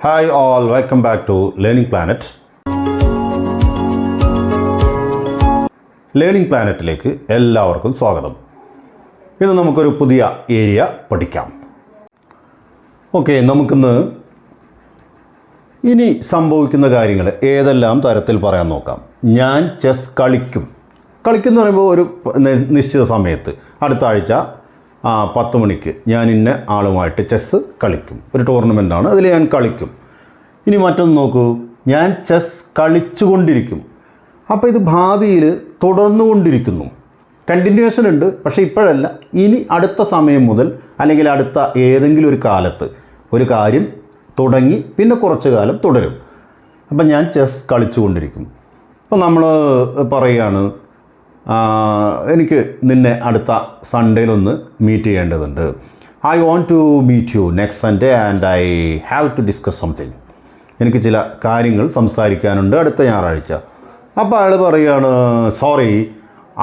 Hi all, welcome back to Learning Planet. Learning പ്ലാനറ്റിലേക്ക് എല്ലാവർക്കും സ്വാഗതം. ഇന്ന് നമുക്കൊരു പുതിയ ഏരിയ പഠിക്കാം. ഓക്കെ, നമുക്കിന്ന് ഇനി സംഭവിക്കുന്ന കാര്യങ്ങൾ ഏതെല്ലാം തരത്തിൽ പറയാൻ നോക്കാം. ഞാൻ ചെസ് കളിക്കും എന്ന് പറയുമ്പോൾ ഒരു നിശ്ചിത സമയത്ത് അടുത്ത ആഴ്ച 10 മണിക്ക് ഞാൻ ഇന്ന ആളുമായിട്ട് ചെസ്സ് കളിക്കും. ഒരു ടൂർണമെൻറ്റാണ്, അതിൽ ഞാൻ കളിക്കും. ഇനി മറ്റൊന്ന് നോക്കൂ, ഞാൻ ചെസ് കളിച്ചുകൊണ്ടിരിക്കും. അപ്പോൾ ഇത് ഭാവിയിൽ തുടർന്നുകൊണ്ടിരിക്കുന്നു. കണ്ടിന്യൂവേഷൻ ഉണ്ട്, പക്ഷേ ഇപ്പോഴല്ല, ഇനി അടുത്ത സമയം മുതൽ അല്ലെങ്കിൽ അടുത്ത ഏതെങ്കിലും ഒരു കാലത്ത് ഒരു കാര്യം തുടങ്ങി പിന്നെ കുറച്ച് കാലം തുടരും. അപ്പം ഞാൻ ചെസ് കളിച്ചുകൊണ്ടിരിക്കും. അപ്പോൾ നമ്മൾ പറയുകയാണ്, എനിക്ക് നിന്നെ അടുത്ത സൺഡേയിലൊന്ന് മീറ്റ് ചെയ്യേണ്ടതുണ്ട്. I want to meet you next Sunday and I have to discuss something. എനിക്ക് ചില കാര്യങ്ങൾ സംസാരിക്കാനുണ്ട് അടുത്ത ഞായറാഴ്ച. അപ്പോൾ അയാൾ പറയുകയാണ്, sorry,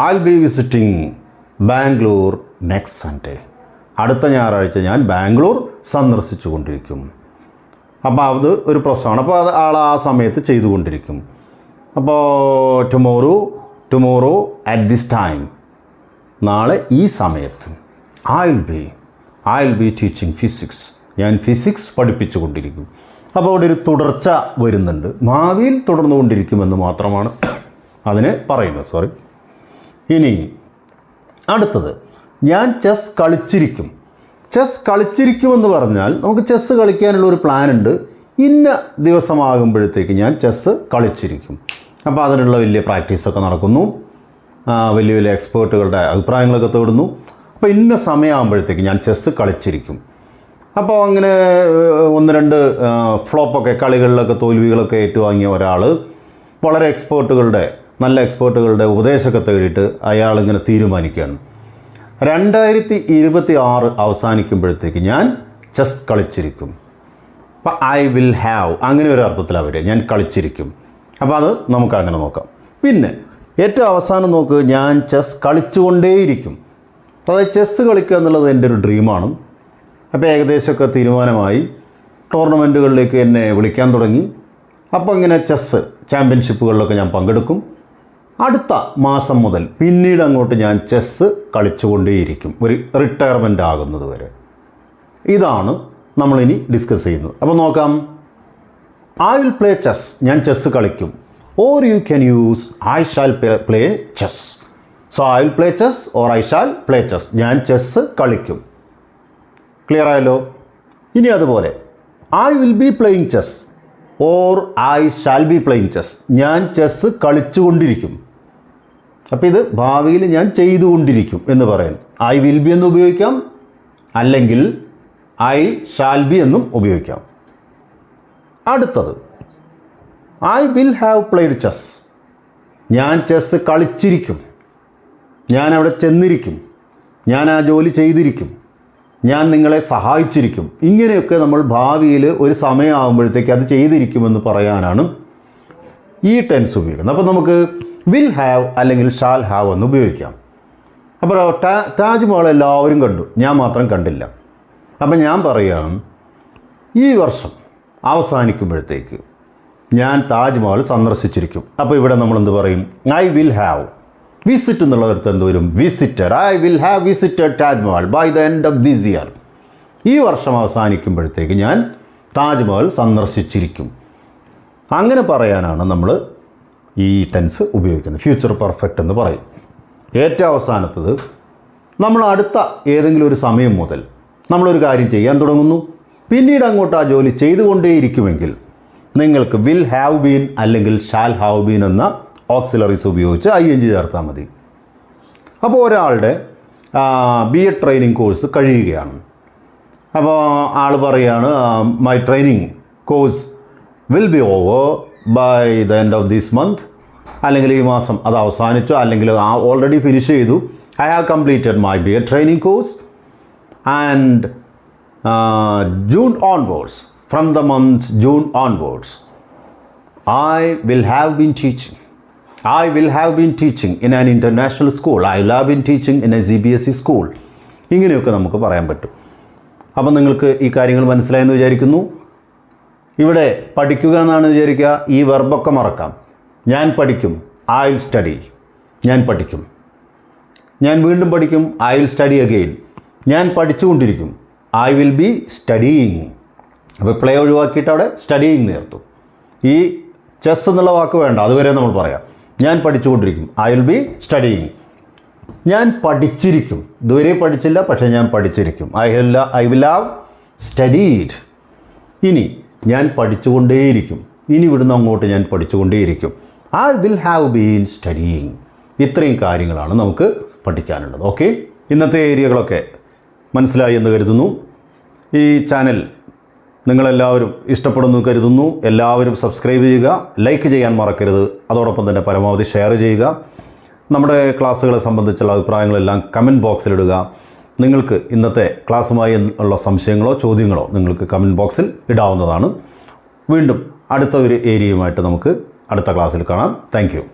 I will be visiting Bangalore next Sunday. അടുത്ത ഞായറാഴ്ച ഞാൻ ബാംഗ്ലൂർ സന്ദർശിച്ചു കൊണ്ടിരിക്കും. അപ്പോൾ അത് ഒരു പ്രശ്നമാണ്. അപ്പോൾ അത് ആൾ ആ സമയത്ത് ചെയ്തുകൊണ്ടിരിക്കും. അപ്പോൾ ടുമോറോ അറ്റ് ദിസ് ടൈം, നാളെ ഈ സമയത്ത് I will B teaching physics. ഞാൻ ഫിസിക്സ് പഠിപ്പിച്ചു കൊണ്ടിരിക്കും. അപ്പോൾ അവിടെ ഒരു തുടർച്ച വരുന്നുണ്ട്. ഭാവിയിൽ തുടർന്നുകൊണ്ടിരിക്കുമെന്ന് മാത്രമാണ് അതിന് പറയുന്നത്. സോറി. ഇനി അടുത്തത്, ഞാൻ ചെസ് കളിച്ചിരിക്കുമെന്ന് പറഞ്ഞാൽ നമുക്ക് ചെസ്സ് കളിക്കാനുള്ള ഒരു പ്ലാൻ ഉണ്ട്. ഇന്ന ദിവസമാകുമ്പോഴത്തേക്ക് ഞാൻ ചെസ്സ് കളിച്ചിരിക്കും. അപ്പോൾ അതിനുള്ള വലിയ പ്രാക്ടീസൊക്കെ നടക്കുന്നു, വലിയ വലിയ എക്സ്പേർട്ടുകളുടെ അഭിപ്രായങ്ങളൊക്കെ തേടുന്നു. അപ്പോൾ ഇന്ന സമയമാകുമ്പോഴത്തേക്ക് ഞാൻ ചെസ്സ് കളിച്ചിരിക്കും. അപ്പോൾ അങ്ങനെ 1-2 ഫ്ലോപ്പൊക്കെ കളികളിലൊക്കെ തോൽവികളൊക്കെ ഏറ്റുവാങ്ങിയ ഒരാൾ വളരെ നല്ല എക്സ്പേർട്ടുകളുടെ ഉപദേശമൊക്കെ തേടിയിട്ട് അയാളിങ്ങനെ തീരുമാനിക്കുകയാണ്, 2026 അവസാനിക്കുമ്പോഴത്തേക്ക് ഞാൻ ചെസ് കളിച്ചിരിക്കും. അപ്പോൾ ഐ വിൽ ഹാവ്, അങ്ങനെ ഒരു അർത്ഥത്തിലാണ് ഞാൻ കളിച്ചിരിക്കും. അപ്പോൾ അത് നമുക്കങ്ങനെ നോക്കാം. പിന്നെ ഏറ്റവും അവസാനം നോക്ക്, ഞാൻ ചെസ് കളിച്ചുകൊണ്ടേയിരിക്കും. അതായത് ചെസ്സ് കളിക്കുക എന്നുള്ളത് എൻ്റെ ഒരു ഡ്രീമാണ്. അപ്പോൾ ഏകദേശമൊക്കെ തീരുമാനമായി, ടൂർണമെൻറ്റുകളിലേക്ക് എന്നെ വിളിക്കാൻ തുടങ്ങി. അപ്പോൾ ഇങ്ങനെ ചെസ്സ് ചാമ്പ്യൻഷിപ്പുകളിലൊക്കെ ഞാൻ പങ്കെടുക്കും. അടുത്ത മാസം മുതൽ പിന്നീട് അങ്ങോട്ട് ഞാൻ ചെസ്സ് കളിച്ചുകൊണ്ടേയിരിക്കും, ഒരു റിട്ടയർമെൻ്റ് ആകുന്നത് വരെ. ഇതാണ് നമ്മളിനി ഡിസ്കസ് ചെയ്യുന്നത്. അപ്പോൾ നോക്കാം. ഐ വിൽ പ്ലേ ചെസ്, ഞാൻ ചെസ്സ് കളിക്കും. Or you can use I shall play chess. So I will play chess or I shall play chess. ഞാൻ ചെസ്സ് കളിക്കും. ക്ലിയർ ആയല്ലോ? ഇനി അതുപോലെ I will be playing chess or I shall be playing chess. ഞാൻ chess കളിച്ചുകൊണ്ടിരിക്കും. അപ്പോൾ ഇത് ഭാവിയിൽ ഞാൻ ചെയ്തുകൊണ്ടിരിക്കും എന്ന് പറയാൻ ഐ വിൽ ബി എന്ന് ഉപയോഗിക്കാം, അല്ലെങ്കിൽ ഐ ഷാൽ ബി എന്നും ഉപയോഗിക്കാം. അടുത്തത്, I will have played chess. ഞാൻ ചെസ്സ് കളിച്ചിരിക്കും, ഞാൻ അവിടെ ചെന്നിരിക്കും, ഞാൻ ആ ജോലി ചെയ്തിരിക്കും, ഞാൻ നിങ്ങളെ സഹായിച്ചിരിക്കും. ഇങ്ങനെയൊക്കെ നമ്മൾ ഭാവിയിൽ ഒരു സമയമാകുമ്പോഴത്തേക്ക് അത് ചെയ്തിരിക്കുമെന്ന് പറയാനാണ് ഈ ടെൻസ് ഉപയോഗിക്കുന്നത്. അപ്പോൾ നമുക്ക് വിൽ ഹാവ് അല്ലെങ്കിൽ ഷാൽ ഹാവ് എന്ന് ഉപയോഗിക്കാം. അപ്പോൾ താജ്മഹൽ എല്ലാവരും കണ്ടു, ഞാൻ മാത്രം കണ്ടില്ല. അപ്പം ഞാൻ പറയുകയാണ്, ഈ വർഷം അവസാനിക്കുമ്പോഴത്തേക്ക് ഞാൻ താജ്മഹൽ സന്ദർശിച്ചിരിക്കും. അപ്പോൾ ഇവിടെ നമ്മൾ എന്ത് പറയും? I will have. വിസിറ്റ് എന്നുള്ളവർക്ക് എന്ത് വരും? Visited. I will have visited Taj Mahal by the end of this year. ഈ വർഷം അവസാനിക്കുമ്പോഴത്തേക്ക് ഞാൻ താജ്മഹൽ സന്ദർശിച്ചിരിക്കും. അങ്ങനെ പറയാനാണ് നമ്മൾ ഈ ടെൻസ് ഉപയോഗിക്കുന്നത്. ഫ്യൂച്ചർ പെർഫെക്റ്റ് എന്ന് പറയും. ഏറ്റവും അവസാനത്തത്, നമ്മൾ അടുത്ത ഏതെങ്കിലും ഒരു സമയം മുതൽ നമ്മളൊരു കാര്യം ചെയ്യാൻ തുടങ്ങുന്നു, പിന്നീട് അങ്ങോട്ട് ആ ജോലി ചെയ്തുകൊണ്ടേയിരിക്കുമെങ്കിൽ നിങ്ങൾക്ക് വിൽ ഹാവ് ബീൻ അല്ലെങ്കിൽ ഷാൽ ഹാവ് ബീൻ എന്ന ഓക്സിലറീസ് ഉപയോഗിച്ച് ING ചേർത്താൽ മതി. അപ്പോൾ ഒരാളുടെ BEd ട്രെയിനിങ് കോഴ്സ് കഴിയുകയാണ്. അപ്പോൾ ആൾ പറയുകയാണ്, my training course will be over by the end of this month, അല്ലെങ്കിൽ ഈ മാസം അത് അവസാനിച്ചു, അല്ലെങ്കിൽ ഓൾറെഡി ഫിനിഷ് ചെയ്തു. I have completed my BEd training course and June onwards, from the month June onwards, I will have been teaching in an international school. I will have been teaching in a CBSE school. ഇങ്ങനെയൊക്കെ നമുക്ക് പറയാൻ പറ്റും. അപ്പം നിങ്ങൾക്ക് ഈ കാര്യങ്ങൾ മനസ്സിലായെന്ന് വിചാരിക്കുന്നു. ഇവിടെ പഠിക്കുക എന്നാണ് വിചാരിക്കുക, ഈ വെർബൊക്കെ മറക്കാം. ഞാൻ പഠിക്കും, ഐ വിൽ സ്റ്റഡി. ഞാൻ പഠിക്കും. ഞാൻ വീണ്ടും പഠിക്കും, ഐ വിൽ സ്റ്റഡി അഗെയിൻ. ഞാൻ പഠിച്ചുകൊണ്ടിരിക്കും, ഐ വിൽ ബി സ്റ്റഡിയിങ്. അപ്പോൾ പ്ലേ ഒഴിവാക്കിയിട്ട് അവിടെ സ്റ്റഡിയിങ് ചേർത്തു. ഈ ചെസ് എന്നുള്ള വാക്ക് വേണ്ട, അതുവരെ നമ്മൾ പറയാം. ഞാൻ പഠിച്ചുകൊണ്ടിരിക്കും, ഐ വിൽ ബി സ്റ്റഡിയിങ്. ഞാൻ പഠിച്ചിരിക്കും, ഇതുവരെ പഠിച്ചില്ല, പക്ഷേ ഞാൻ പഠിച്ചിരിക്കും, ഐ വിൽ ഹാവ് സ്റ്റഡീഡ്. ഇനി ഞാൻ പഠിച്ചുകൊണ്ടേയിരിക്കും, ഇനി ഇവിടുന്ന് അങ്ങോട്ട് ഞാൻ പഠിച്ചുകൊണ്ടേയിരിക്കും, I will have been studying. ഇത്രയും കാര്യങ്ങളാണ് നമുക്ക് പഠിക്കാനുള്ളത്. ഓക്കെ, ഇന്നത്തെ ഏരിയകളൊക്കെ മനസ്സിലായി എന്ന് കരുതുന്നു. ഈ ചാനൽ നിങ്ങളെല്ലാവരും ഇഷ്ടപ്പെടുന്നു കരുതുന്നു. എല്ലാവരും സബ്സ്ക്രൈബ് ചെയ്യുക, ലൈക്ക് ചെയ്യാൻ മറക്കരുത്. അതോടൊപ്പം തന്നെ പരമാവധി ഷെയർ ചെയ്യുക. നമ്മുടെ ക്ലാസ്സുകളെ സംബന്ധിച്ചുള്ള അഭിപ്രായങ്ങളെല്ലാം കമൻറ്റ് ബോക്സിലിടുക. നിങ്ങൾക്ക് ഇന്നത്തെ ക്ലാസ്സുമായി ഉള്ള സംശയങ്ങളോ ചോദ്യങ്ങളോ നിങ്ങൾക്ക് കമൻറ്റ് ബോക്സിൽ ഇടാവുന്നതാണ്. വീണ്ടും അടുത്ത ഒരു ഏരിയയുമായിട്ട് നമുക്ക് അടുത്ത ക്ലാസ്സിൽ കാണാം. Thank you.